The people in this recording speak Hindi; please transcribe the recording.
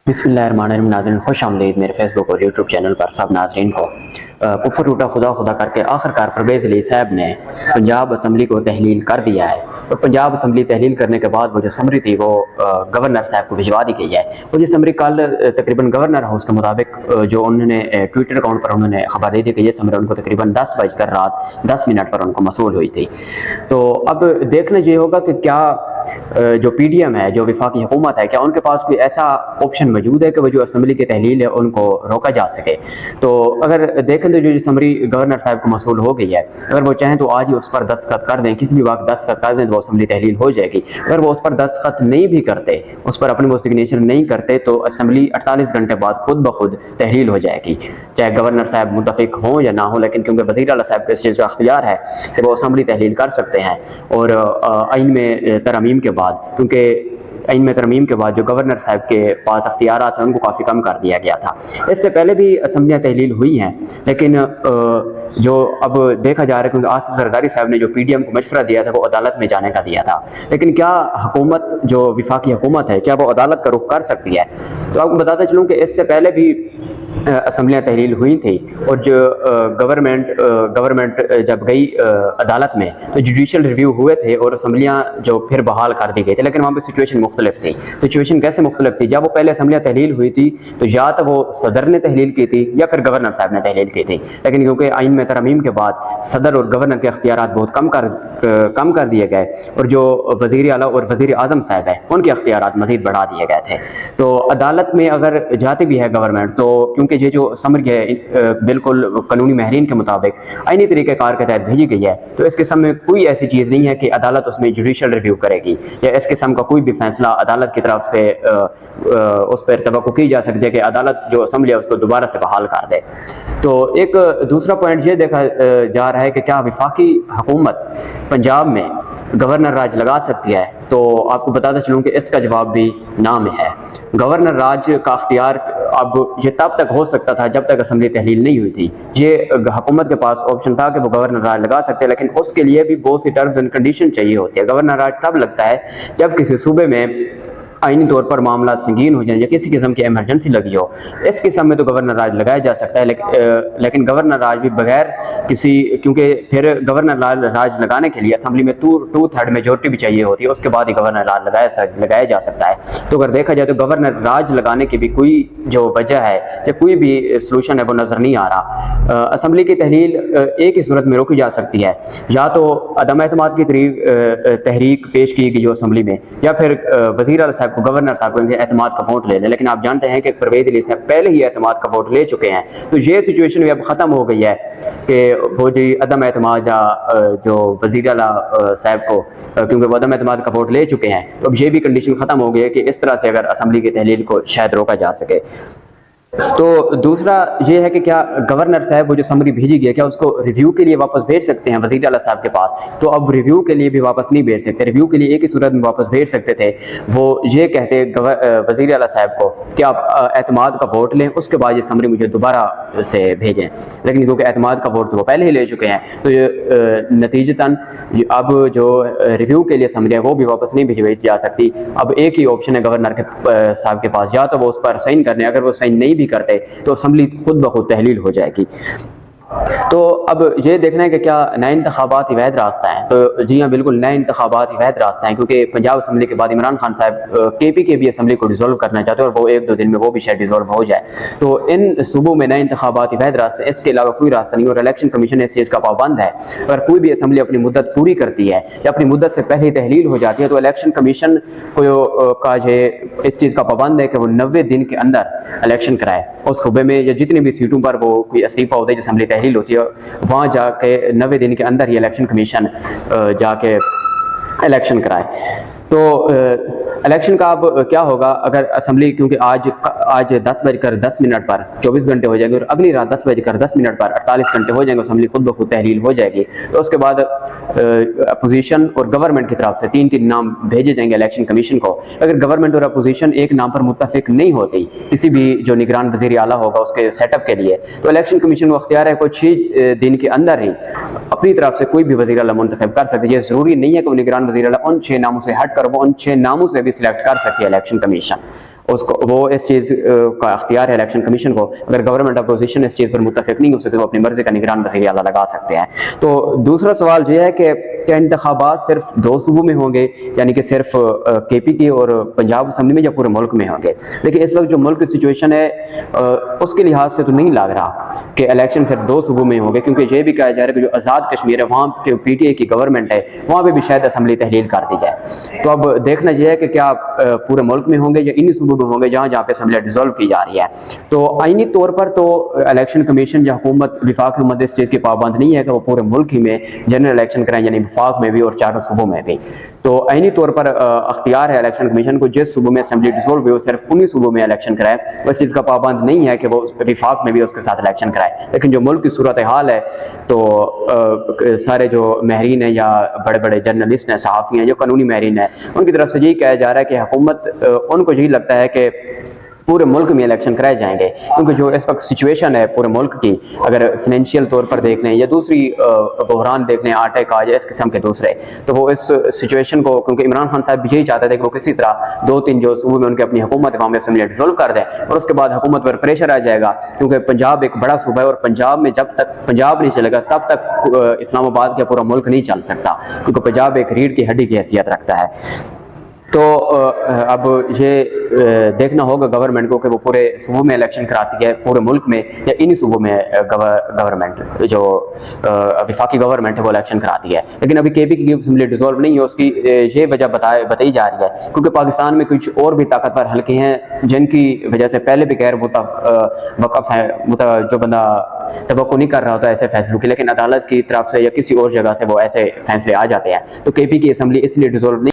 बिस्मिल्लाहिर्रहमानिर्रहीम। नाज़रीन खुश आमदीद मेरे फेसबुक और यूट्यूब चैनल पर सब नाज़रीन को। कुफर टूटा खुदा खुदा करके आखिरकार परवेज़ अली साहब ने पंजाब असम्बली को तहलील कर दिया है। और पंजाब असम्बली तहलील करने के बाद वो जो समरी थी वो गवर्नर साहब को भिजवा दी गई है। वो ये समरी कल तकरीबन गवर्नर हाउस के मुताबिक जो उन्होंने ट्विटर अकाउंट पर उन्होंने खबर दी थी कि ये समरी उनको तकरीबन 10 बजकर रात 10 मिनट पर उनको मसूल हुई थी। तो अब देखना ये होगा कि क्या जो PDM है, जो वफाकी हुकूमत है, क्या उनके पास कोई ऐसा ऑप्शन मौजूद है कि वो जो असम्बली की तहलील है उनको रोका जा सके। तो अगर देखें तो जो समरी गवर्नर साहब को मसूल हो गई है, अगर वो चाहें तो आज ही उस पर दस्तखत कर दें, किसी भी वक्त दस्तखत कर दें तो वो असम्बली तहलील हो जाएगी। अगर वो उस पर दस्तखत नहीं भी करते, उस पर अपनी वो सिग्नेचर नहीं करते, तो असम्बली 48 घंटे बाद खुद ब खुद तहलील हो जाएगी, चाहे गवर्नर साहब मुतफिक हों या ना हो। लेकिन क्योंकि वज़ीर आला साहब को इस चीज़ का अख्तियार है कि वो असम्बली तहलील कर सकते हैं, और आइन में तरमीम के बाद, क्योंकि आइन में तरमीम के बाद जो गवर्नर साहब के पास अख्तियारात हैं उनको काफ़ी कम कर दिया गया था। इससे पहले भी असम्बलियाँ तहलील हुई हैं, लेकिन जो अब देखा जा रहा है, क्योंकि आसिफ जरदारी साहब ने जो PDM को मशवरा दिया था वो अदालत में जाने का दिया था। लेकिन क्या हुकूमत, जो वफाकी हुकूमत है, क्या वो अदालत का रुख कर सकती है? तो आपको बताता चलूँ कि इससे पहले भी असम्बलियाँ तहलील हुई थी, और जो गवर्नमेंट जब गई अदालत में तो जुडिशल रिव्यू हुए थे और असम्बलियाँ जो फिर बहाल कर दी गई थी। लेकिन वहाँ पर सिचुएशन मुख्तलिफ थी। सिचुएशन कैसे मुख्तलिफ थी? जब वो पहले असम्बलियाँ तहलील हुई थी तो या तो वो सदर ने तहलील की थी या फिर गवर्नर साहब ने तहलील की थी। लेकिन क्योंकि आइन में तरमीम के बाद सदर और गवर्नर के अख्तियारात बहुत कम कर दिए गए, और जो वज़ीर आला और वज़ीर आज़म साहब है उनके अख्तियारात मज़ीद बढ़ा दिए गए थे। तो अदालत में अगर जाती भी है गवर्नमेंट, तो क्योंकि ये जो समरी है बिल्कुल कानूनी महरीन के मुताबिक आईनी तरीक़ेकार के तहत भेजी गई है, तो इस किस्म में कोई ऐसी चीज़ नहीं है कि अदालत उसमें जुडिशल रिव्यू करेगी, या इस किस्म का कोई भी फैसला अदालत की तरफ से उस पर तवक्को की जा सकती है कि अदालत जो असम्बली है उसको दोबारा से बहाल कर दे। तो एक दूसरा पॉइंट ये देखा जा रहा है कि क्या वफाकी हुकूमत पंजाब में गवर्नर राज लगा सकती है? तो आपको बताता चलूँ कि इसका जवाब भी ना में है। गवर्नर राज का अख्तियार अब ये तब तक हो सकता था जब तक असम्बली तहलील नहीं हुई थी। ये हुकूमत के पास ऑप्शन था कि वो गवर्नर राज लगा सकते हैं, लेकिन उसके लिए भी बहुत सी टर्म्स एंड कंडीशन चाहिए होती है। गवर्नर राज तब लगता है जब किसी सूबे में आईनी तौर पर मामला संगीन हो जाए या किसी किस्म की इमरजेंसी लगी हो। इस किस्म में तो गवर्नर राज लगाया जा सकता है, लेकिन गवर्नर राज भी बगैर किसी, क्योंकि फिर गवर्नर राज लगाने के लिए असम्बली में 2/3 मेजोरिटी भी चाहिए होती है, उसके बाद ही गवर्नर राज लगाया जा सकता है। तो अगर देखा जाए तो गवर्नर राज लगाने की भी कोई जो वजह है या कोई भी सलूशन है वो नज़र नहीं आ रहा। असम्बली की तहलील एक ही सूरत में रोकी जा सकती है, या तो अदम एतमाद की तहरीक पेश की गई हो असम्बली में, या फिर वज़ीर आला साहब को, गवर्नर साहब को इनके एतमाद का वोट ले लें। लेकिन आप जानते हैं कि परवेज़ अली साहब पहले ही एतमाद का वोट ले चुके हैं, तो ये सिचुएशन भी अब ख़त्म हो गई है कि वो जी अदम एतमाद या जो वज़ीर आला साहब को, क्योंकि वो अदम एतमाद का वोट ले चुके हैं, तो अब ये भी कंडीशन ख़त्म हो गई है कि इस तरह से अगर असम्बली की तहलील को शायद रोका जा सके। तो दूसरा ये है कि क्या गवर्नर साहब वो जो समरी भेजी गई है, क्या उसको रिव्यू के लिए वापस भेज सकते हैं वज़ीर आला साहब के पास? तो अब रिव्यू के लिए भी वापस नहीं भेज सकते। रिव्यू के लिए एक ही सूरत में वापस भेज सकते थे, वो ये कहते वज़ीर आला साहब को कि आप एतमाद का वोट लें, उसके बाद ये समरी मुझे दोबारा से भेजें। लेकिन क्योंकि एतमाद का वोट तो वो पहले ही ले चुके हैं, तो ये नतीजतन अब जो रिव्यू के लिए समरी है वो भी वापस नहीं भेजी जा सकती। अब एक ही ऑप्शन है गवर्नर के साहब के पास, या तो वो उस पर साइन करने, अगर वो साइन नहीं भी करते तो असम्बली खुद ब खुद तहलील हो जाएगी। तो अब ये देखना है कि क्या नए इंतखाबात ही वैध रास्ता है? तो जी हाँ, बिल्कुल नए इंतखाबात ही वैध रास्ता है, क्योंकि पंजाब असम्बली के बाद इमरान खान साहब KP भी असम्बली को डिसॉल्व करना चाहते हैं, और वो 1-2 दिन में वो भी शायद डिसॉल्व हो जाए। तो इन सूबों में नए इंतखाबात ही वैध रास्ता है, इसके अलावा कोई रास्ता नहीं। और इलेक्शन कमीशन इस चीज़ का पाबंद है, अगर कोई भी असम्बली अपनी मुद्दत पूरी करती है या अपनी मुद्दत से पहले तहलील हो जाती है, तो इलेक्शन कमीशन को का इस चीज़ का पाबंद है कि वो 90 दिन के अंदर इलेक्शन कराए, उस सूबे में या जितनी भी सीटों पर वो कोई इस्तीफा होता है, असम्बली तहलील होती है, वहाँ जाके 90 दिन के अंदर ही इलेक्शन कमीशन जाके इलेक्शन कराए। तो इलेक्शन का अब क्या होगा अगर असम्बली, क्योंकि आज 10 बजकर 10 मिनट पर 24 घंटे हो जाएंगे, और अगली रात 10 बजकर 10 मिनट पर 48 घंटे हो जाएंगे, असम्बली खुद ब खुद तहलील हो जाएगी। तो उसके बाद अपोजिशन और गवर्नमेंट की तरफ से 3-3 नाम भेजे जाएंगे इलेक्शन कमीशन को। अगर गवर्नमेंट और अपोजिशन एक नाम पर मुत्तफिक नहीं होती किसी भी जो निगरान वज़ीर आला होगा उसके सेटअप के लिए, तो इलेक्शन कमीशन को अख्तियार है कोई 6 दिन के अंदर ही अपनी तरफ से कोई भी वज़ीर आला मुंतखब कर सकती है। ये ज़रूरी नहीं है कि वो निगरान वज़ीर आला उन 6 नामों से हट कर वो उन 6 नामों से भी सिलेक्ट कर सकती है इलेक्शन कमीशन। उसको वो इस चीज़ का अख्तियार है इलेक्शन कमीशन को। अगर गवर्नमेंट अपोजिशन इस चीज़ पर मुत्तफिक नहीं हो सकती, वो अपनी मर्जी का निगरान वज़ीर आला लगा सकते हैं। तो दूसरा सवाल यह है कि क्या इंतखाबात सिर्फ 2 सूबों में होंगे, यानी कि सिर्फ KP और पंजाब असम्बली में, या पूरे मुल्क में होंगे? लेकिन इस वक्त जो मुल्क की सिचुएशन है उसके लिहाज से तो नहीं लग रहा कि इलेक्शन सिर्फ 2 सूबों में होंगे, क्योंकि ये भी कहा जा रहा है कि जो आज़ाद कश्मीर है वहाँ के PTI की गवर्नमेंट है, वहाँ पर भी शायद असम्बली तहलील कर दी जाए। तो अब देखना यह है कि क्या पूरे मुल्क में होंगे या इन्हीं सूबों में होंगे जहाँ जहाँ पे असम्बली डिसॉल्व की जा रही है। तो आईनी तौर पर तो इलेक्शन कमीशन या हुकूमत विफाक हुकूमत इस चीज़ की पाबंद नहीं है कि वो पूरे मुल्क ही में जनरल इलेक्शन कराएं, यानी विफाक में भी और 4 सूबों में भी। तो आईनी तौर पर अख्तियार है इलेक्शन कमीशन को, जिस सूबों में असम्बली डिसॉल्व हुई वो सिर्फ उन्हीं सूबों में इलेक्शन कराए। इस चीज़ का पाबंद नहीं है कि वो विफाक में भी उसके साथ इलेक्शन कराए। लेकिन जो मुल्क की सूरत हाल है, तो सारे जो महरीन है या बड़े बड़े जर्नलिस्ट हैं, सहाफ़ी हैं, जो कानूनी महरीन है, उनकी तरफ से यही कहा जा रहा है कि हुकूमत उनको यही लगता है कि पूरे मुल्क में इलेक्शन कराए जाएंगे, क्योंकि जो इस वक्त सिचुएशन है पूरे मुल्क की, अगर फाइनेंशियल तौर पर देख लें या दूसरी बहरान देख लें, आटे का या इस किस्म के दूसरे, तो वो इस सिचुएशन को, क्योंकि इमरान खान साहब भी यही चाहते थे कि वो किसी तरह 2-3 जो सूबे में उनकी अपनी हुकूमत कौमी असम्बली डिसॉल्व कर दें, और उसके बाद हुकूमत पर प्रेशर आ जाएगा, क्योंकि पंजाब एक बड़ा सूबा है और पंजाब में जब तक पंजाब नहीं चलेगा तब तक इस्लामाबाद का पूरा मुल्क नहीं चल सकता, क्योंकि पंजाब एक रीढ़ की हड्डी की हैसियत रखता है। तो अब ये देखना होगा गवर्नमेंट को कि वो पूरे सूबों में इलेक्शन कराती है, पूरे मुल्क में, या इन्हीं सूबों में गवर्नमेंट जो वफाकी गवर्नमेंट है वो इलेक्शन कराती है। लेकिन अभी KP की असम्बली डिसॉल्व नहीं है, उसकी ये वजह बताई जा रही है क्योंकि पाकिस्तान में कुछ और भी ताकतवर हल्के हैं जिनकी वजह से पहले भी गैर वक़फ़ है, जो बंदा तवक्को नहीं कर रहा होता ऐसे फैसलों की, लेकिन अदालत की तरफ से या किसी और जगह से वो ऐसे फैसले आ जाते हैं। तो KP की असम्बली इसलिए डिसॉल्व नहीं